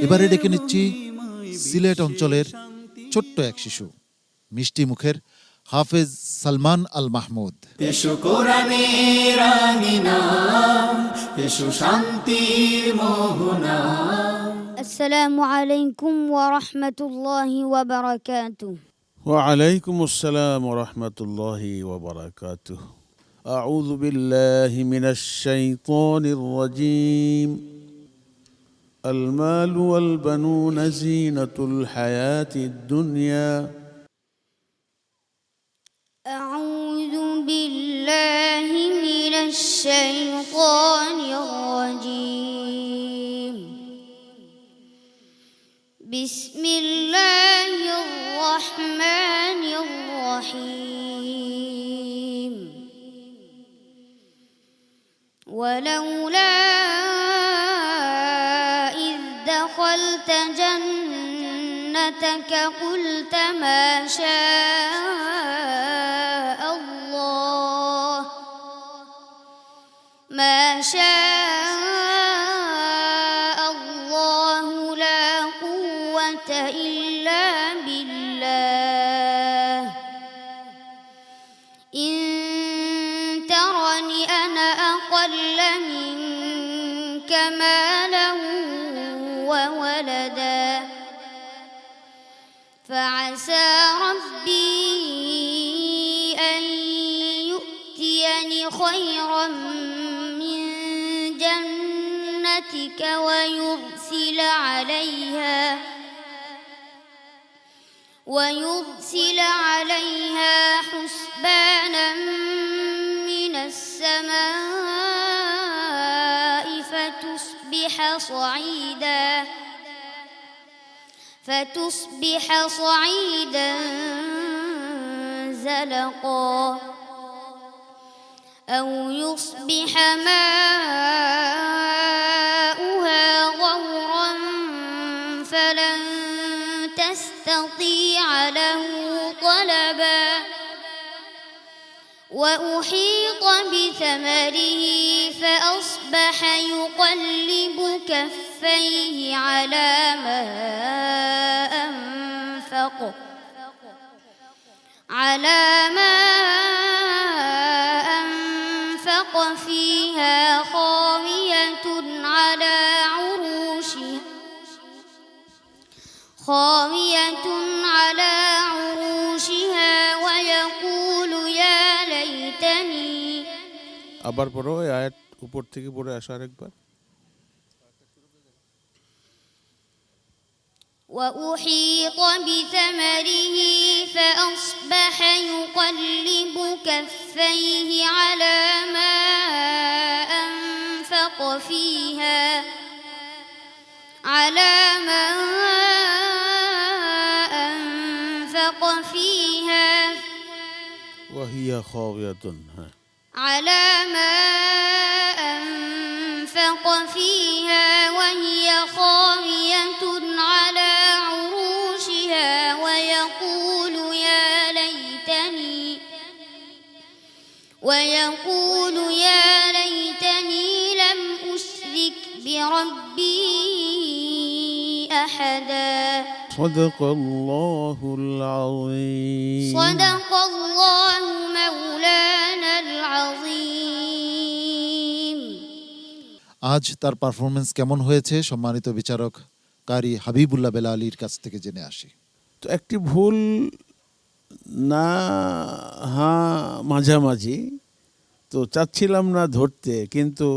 এবারে ডেকে নিচ্ছি সিলেট অঞ্চলের ছোট্ট এক শিশু, মিষ্টি মুখের হাফেজ সালমান আল মাহমুদ। এসো কোরআনের আঙিনা, এসো শান্তির মোহনা। السلام عليكم ورحمة الله وبركاته. وعليكم السلام ورحمة الله وبركاته. أعوذ بالله من الشيطان الرجيم. المال والبنون زينة الحياة الدنيا. أعوذ بالله من الشيطان الرجيم. بسم الله الرحمن الرحيم. ولولا إذ دخلت جنتك قلت ما شاء الله لا قوة إلا بالله. إن ترني أنا أقل منك مالا وولدا فعسى ربي أن يؤتيني خيرا من جنتك ويرسل عليها حسبانا من السماء فتصبح صعيدا زلقا أو يصبح ماؤها غورا فلن تستطيع له طلبا. وأحيط بثمره فأصبح يقلب كفيه على ما أنفق فيها خاوية على عروشها ويقول يا ليتني. আবার পড়ো, এই আয়াত উপর থেকে পড়ে আসো আরেকবার। وأحيط بثمره فأصبح يقلب كفيه على ما أنفق فيها وهي خاوية. على ما أنفق فيها وهي خاوية على عروشها ويقول يا ليتني لم أشرك بربي أحدا. صدق الله العظيم. صدق الله مولانا العظيم. আজ তার পারফরমেন্স কেমন হয়েছে সম্মানিত বিচারক কারি হাবিবুল্লাহ বেলালীর কাছ থেকে জেনে আসি। তো একটি ভুল না, হ্যাঁ মাঝামাঝি, তো চাচ্ছিলাম না ধরতে, কিন্তু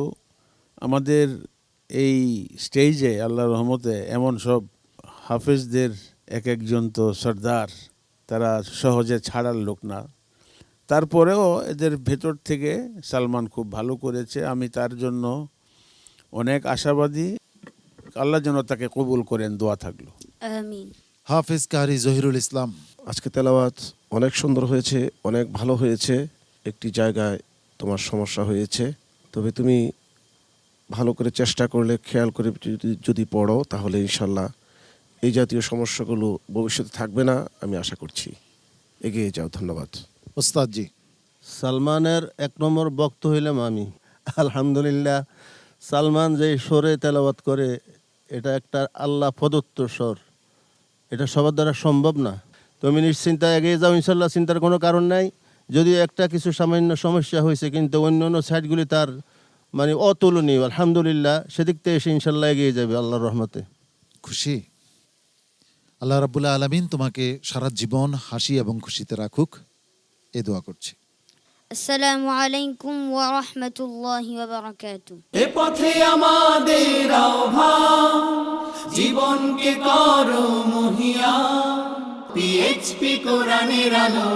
আমাদের এই স্টেজে আল্লাহর রহমতে এমন সব হাফেজদের এক একজন তো সর্দার, তারা সহজে ছাড়ার লোক না। তারপরেও এদের ভেতর থেকে সালমান খুব ভালো করেছে, আমি তার জন্য অনেক আশাবাদী। আল্লাহ যেন তাকে কবুল করেন, দোয়া থাকলো। আমিন। হাফেজ কারি জহিরুল ইসলাম, আজকে তেলাওয়াত অনেক সুন্দর হয়েছে, অনেক ভালো হয়েছে। একটি জায়গায় তোমার সমস্যা হয়েছে, তবে তুমি ভালো করে চেষ্টা করলে, খেয়াল করে যদি পড়ো, তাহলে ইনশাল্লাহ এই জাতীয় সমস্যাগুলো ভবিষ্যতে থাকবে না, আমি আশা করছি। এগিয়ে যাও। ধন্যবাদ। ওস্তাদজি। সালমানের এক নম্বর বক্ত হইলাম আমি। আলহামদুলিল্লাহ, সালমান যে সুরে তেলাওয়াত করে এটা একটা আল্লাহ প্রদত্ত স্বর, এটা সবার দ্বারা সম্ভব না। তুমি নিশ্চিন্তায় এগিয়ে যাও, ইনশাল্লাহ, চিন্তার কোনো কারণ নাই। যদিও একটা কিছু সামান্য সমস্যা হয়েছে, কিন্তু অন্য অন্য সাইডগুলি তার মানে অতুলনীয়। আলহামদুলিল্লাহ, সেদিক থেকে এসে ইনশাল্লাহ এগিয়ে যাবে আল্লাহর রহমতে। খুশি? আল্লাহ রাব্বুল আলামিন তোমাকে সারা জীবন হাসি এবং খুশিতে রাখুক, এ দোয়া করছি। আসসালামু আলাইকুম ওয়া রাহমাতুল্লাহি ওয়া বারাকাতুহু। এ পথে আমাদের আহ্বান, জীবনকে করো মহিয়া, পিএইচপি কোরআনের আলো।